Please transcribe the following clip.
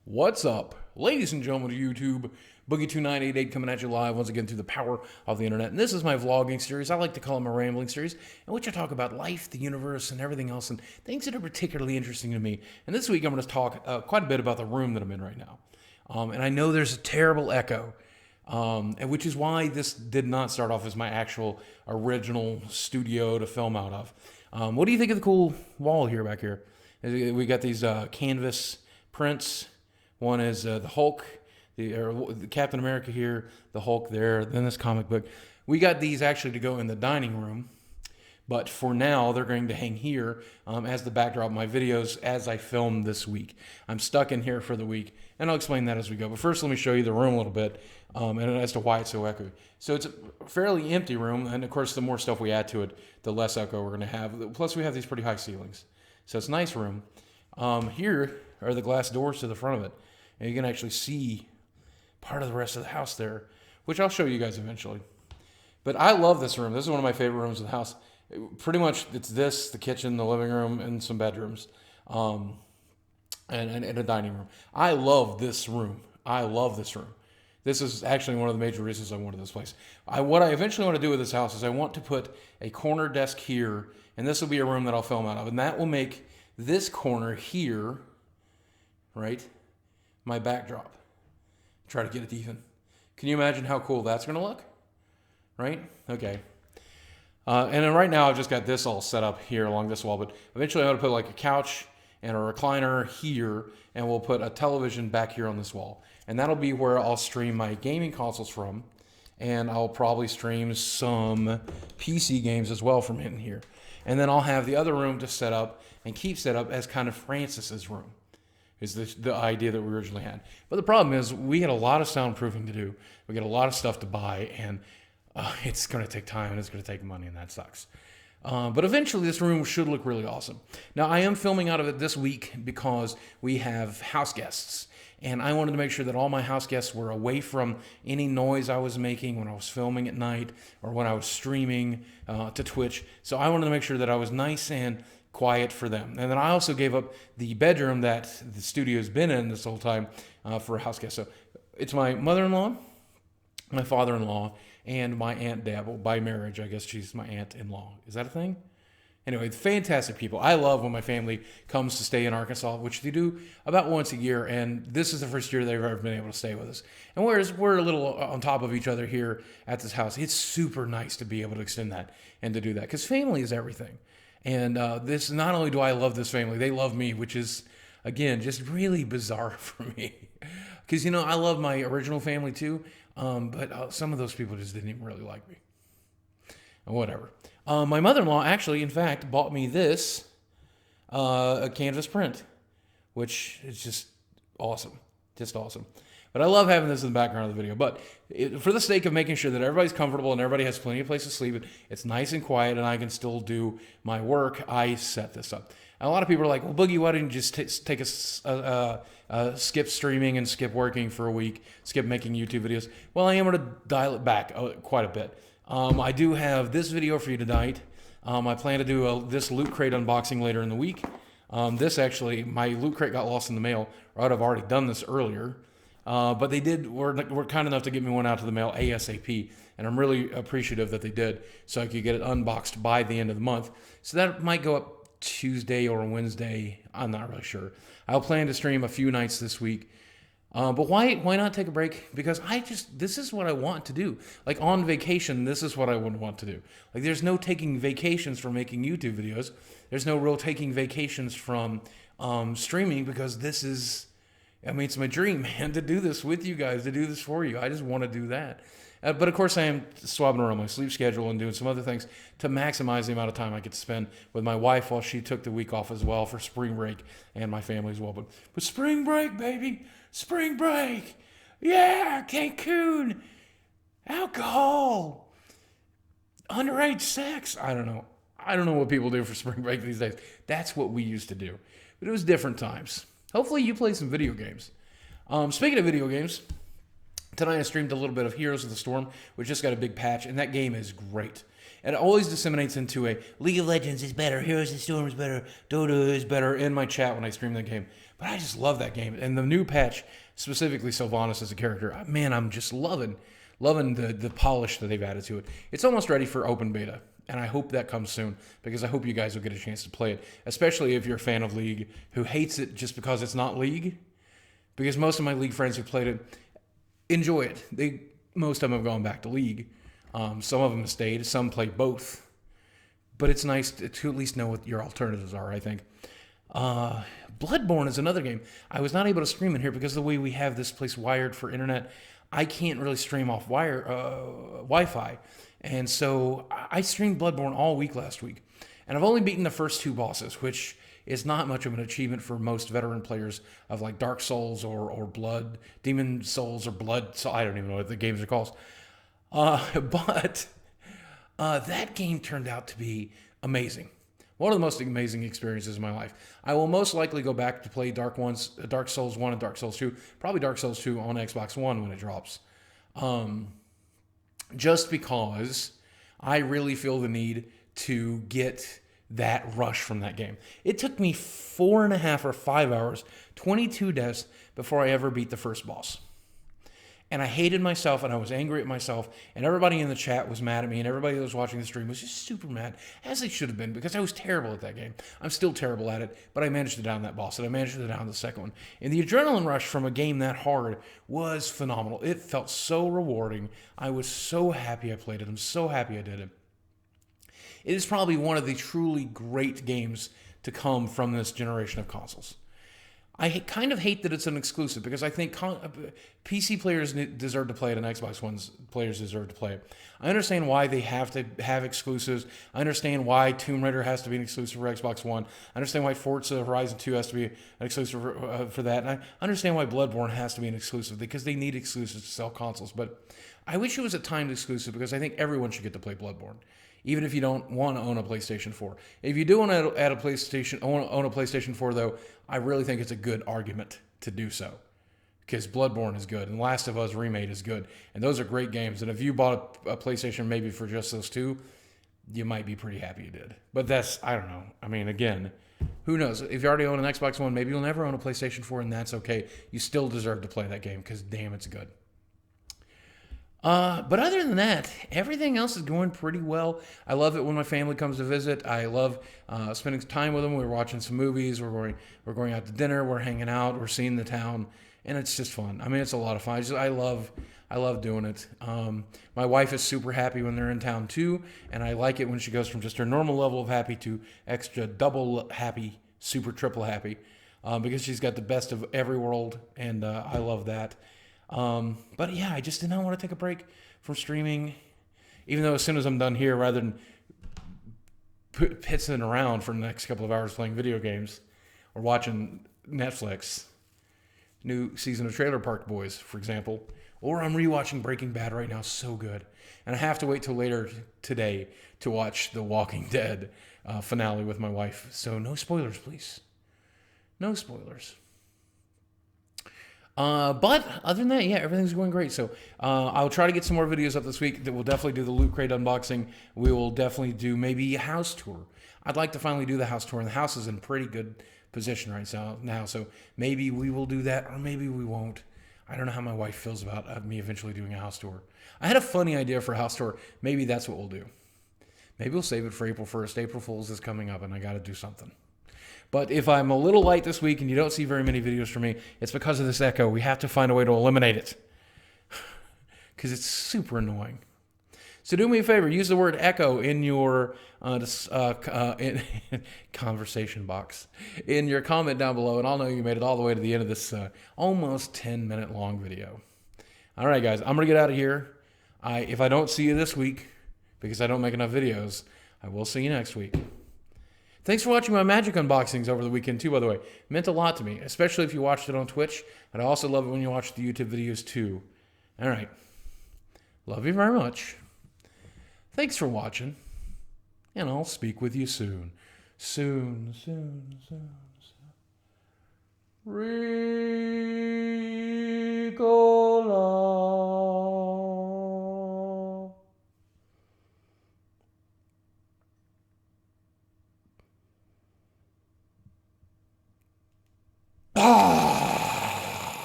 What's up, ladies and gentlemen of YouTube? Boogie2988 coming at you live once again through the power of the internet. And this is my vlogging series. I like to call it my rambling series, in which I talk about life, the universe, and everything else, and things that are particularly interesting to me. And this week I'm going to talk quite a bit about the room that I'm in right now. And I know there's a terrible echo, and which is why this did not start off as my actual original studio to film out of. What do you think of the cool wall here back here? We got these canvas prints. One is the Hulk, the Captain America here, the Hulk there, then this comic book. We got these actually to go in the dining room, but for now they're going to hang here as the backdrop of my videos as I film this week. I'm stuck in here for the week, and I'll explain that as we go. But first, let me show you the room a little bit and as to why it's so echoey. So it's a fairly empty room, and of course, the more stuff we add to it, the less echo we're going to have. Plus, we have these pretty high ceilings. So it's a nice room. Here are the glass doors to the front of it. And you can actually see part of the rest of the house there, which I'll show you guys eventually. But I love this room. This is one of my favorite rooms in the house. Pretty much it's this, the kitchen, the living room, and some bedrooms, and a dining room. I love this room. I love this room. This is actually one of the major reasons I wanted this place. What I eventually want to do with this house is I want to put a corner desk here, and this will be a room that I'll film out of. And that will make this corner here, right, my backdrop. Try to get it even. Can you imagine how cool that's going to look? Right? Okay. And then right now I've just got this all set up here along this wall, but eventually I'm going to put like a couch and a recliner here, and we'll put a television back here on this wall. And that'll be where I'll stream my gaming consoles from, and I'll probably stream some PC games as well from in here. And then I'll have the other room to set up and keep set up as kind of Francis's room. Is the idea that we originally had. But the problem is we got a lot of soundproofing to do. We got a lot of stuff to buy, and it's going to take time, and it's going to take money, and that sucks. But eventually this room should look really awesome. Now, I am filming out of it this week because we have house guests, and I wanted to make sure that all my house guests were away from any noise I was making when I was filming at night or when I was streaming to Twitch. So I wanted to make sure that I was nice and quiet for them. And then I also gave up the bedroom that the studio's been in this whole time for a house guest. So it's my mother-in-law, my father-in-law, and my Aunt Deb. Well, by marriage, I guess she's my aunt-in-law. Is that a thing? Anyway, fantastic people. I love when my family comes to stay in Arkansas, which they do about once a year, and this is the first year they've ever been able to stay with us. And whereas we're a little on top of each other here at this house, it's super nice to be able to extend that and to do that, because family is everything. And this, not only do I love this family, they love me, which is, again, just really bizarre for me. Because, you know, I love my original family too, but some of those people just didn't even really like me. Whatever. My mother-in-law actually, in fact, bought me this, a canvas print, which is just awesome. Just awesome. But I love having this in the background of the video. But for the sake of making sure that everybody's comfortable and everybody has plenty of place to sleep, it's nice and quiet, and I can still do my work, I set this up. And a lot of people are like, well, Boogie, why didn't you just take skip streaming and skip working for a week, skip making YouTube videos? Well, I am going to dial it back quite a bit. I do have this video for you tonight. I plan to do this Loot Crate unboxing later in the week. This actually, my Loot Crate got lost in the mail, or I'd have already done this earlier. But they were kind enough to get me one out to the mail ASAP, and I'm really appreciative that they did, so I could get it unboxed by the end of the month. So that might go up Tuesday or Wednesday. I'm not really sure. I'll plan to stream a few nights this week. But why not take a break? Because this is what I want to do. Like on vacation, this is what I would want to do. Like there's no taking vacations from making YouTube videos. There's no real taking vacations from streaming, because this is, I mean, it's my dream, man, to do this with you guys, to do this for you. I just want to do that. But of course, I am swapping around my sleep schedule and doing some other things to maximize the amount of time I get to spend with my wife while she took the week off as well for spring break, and my family as well. But spring break, baby, spring break. Yeah, Cancun, alcohol, underage sex. I don't know. I don't know what people do for spring break these days. That's what we used to do. But it was different times. Hopefully you play some video games. Speaking of video games, tonight I streamed a little bit of Heroes of the Storm, which just got a big patch, and that game is great. And it always disseminates into a League of Legends is better, Heroes of the Storm is better, Dota is better in my chat when I stream that game. But I just love that game. And the new patch, specifically Sylvanas as a character, man, I'm just loving the polish that they've added to it. It's almost ready for open beta. And I hope that comes soon because I hope you guys will get a chance to play it, especially if you're a fan of League who hates it just because it's not League. Because most of my League friends who played it enjoy it. Most of them have gone back to League. Some of them have stayed. Some play both. But it's nice to at least know what your alternatives are, I think. Bloodborne is another game. I was not able to stream in here because of the way we have this place wired for internet. I can't really stream off Wi-Fi. And so I streamed Bloodborne all week last week. And I've only beaten the first 2 bosses, which is not much of an achievement for most veteran players of like Dark Souls or Blood, Demon Souls or Blood. So I don't even know what the games are called. But that game turned out to be amazing. One of the most amazing experiences of my life. I will most likely go back to play Dark Souls 1 and Dark Souls 2. Probably Dark Souls 2 on Xbox One when it drops. Just because I really feel the need to get that rush from that game. It took me 4.5 or 5 hours, 22 deaths before I ever beat the first boss. And I hated myself, and I was angry at myself, and everybody in the chat was mad at me, and everybody that was watching the stream was just super mad, as they should have been, because I was terrible at that game. I'm still terrible at it, but I managed to down that boss, and I managed to down the second one. And the adrenaline rush from a game that hard was phenomenal. It felt so rewarding. I was so happy I played it. I'm so happy I did it. It is probably one of the truly great games to come from this generation of consoles. I kind of hate that it's an exclusive because I think PC players deserve to play it and Xbox One players deserve to play it. I understand why they have to have exclusives. I understand why Tomb Raider has to be an exclusive for Xbox One. I understand why Forza Horizon 2 has to be an exclusive for that. And I understand why Bloodborne has to be an exclusive because they need exclusives to sell consoles. But I wish it was a timed exclusive because I think everyone should get to play Bloodborne. Even if you don't want to own a PlayStation 4. If you do want to own a PlayStation 4, though, I really think it's a good argument to do so. Because Bloodborne is good, and Last of Us Remade is good. And those are great games. And if you bought a PlayStation maybe for just those 2, you might be pretty happy you did. But that's, I don't know. I mean, again, who knows? If you already own an Xbox One, maybe you'll never own a PlayStation 4, and that's okay. You still deserve to play that game, because damn, it's good. But other than that, everything else is going pretty well. I love it when my family comes to visit. I love spending time with them. We're watching some movies. We're going out to dinner. We're hanging out. We're seeing the town, and it's just fun. I mean, it's a lot of fun. I love doing it. My wife is super happy when they're in town too, and I like it when she goes from just her normal level of happy to extra double happy, super triple happy, because she's got the best of every world, and I love that. But yeah, I just did not want to take a break from streaming, even though as soon as I'm done here, rather than pissing around for the next couple of hours playing video games or watching Netflix, new season of Trailer Park Boys, for example, or I'm rewatching Breaking Bad right now, so good. And I have to wait till later today to watch The Walking Dead finale with my wife. So no spoilers, please. No spoilers. But other than that, yeah, everything's going great. So I'll try to get some more videos up this week. That we'll definitely do the Loot Crate unboxing. We will definitely do maybe a house tour. I'd like to finally do the house tour, and the house is in pretty good position right now. So maybe we will do that, or maybe we won't. I don't know how my wife feels about me eventually doing a house tour. I had a funny idea for a house tour. Maybe that's what we'll do. Maybe we'll save it for April 1st. April Fool's is coming up, and I got to do something. But if I'm a little light this week and you don't see very many videos from me, it's because of this echo. We have to find a way to eliminate it because it's super annoying. So do me a favor, use the word echo in your conversation box, in your comment down below, and I'll know you made it all the way to the end of this almost 10-minute long video. All right, guys, I'm going to get out of here. If I don't see you this week, because I don't make enough videos, I will see you next week. Thanks for watching my Magic unboxings over the weekend, too, by the way. It meant a lot to me, especially if you watched it on Twitch. And I also love it when you watch the YouTube videos, too. All right. Love you very much. Thanks for watching. And I'll speak with you soon. Soon.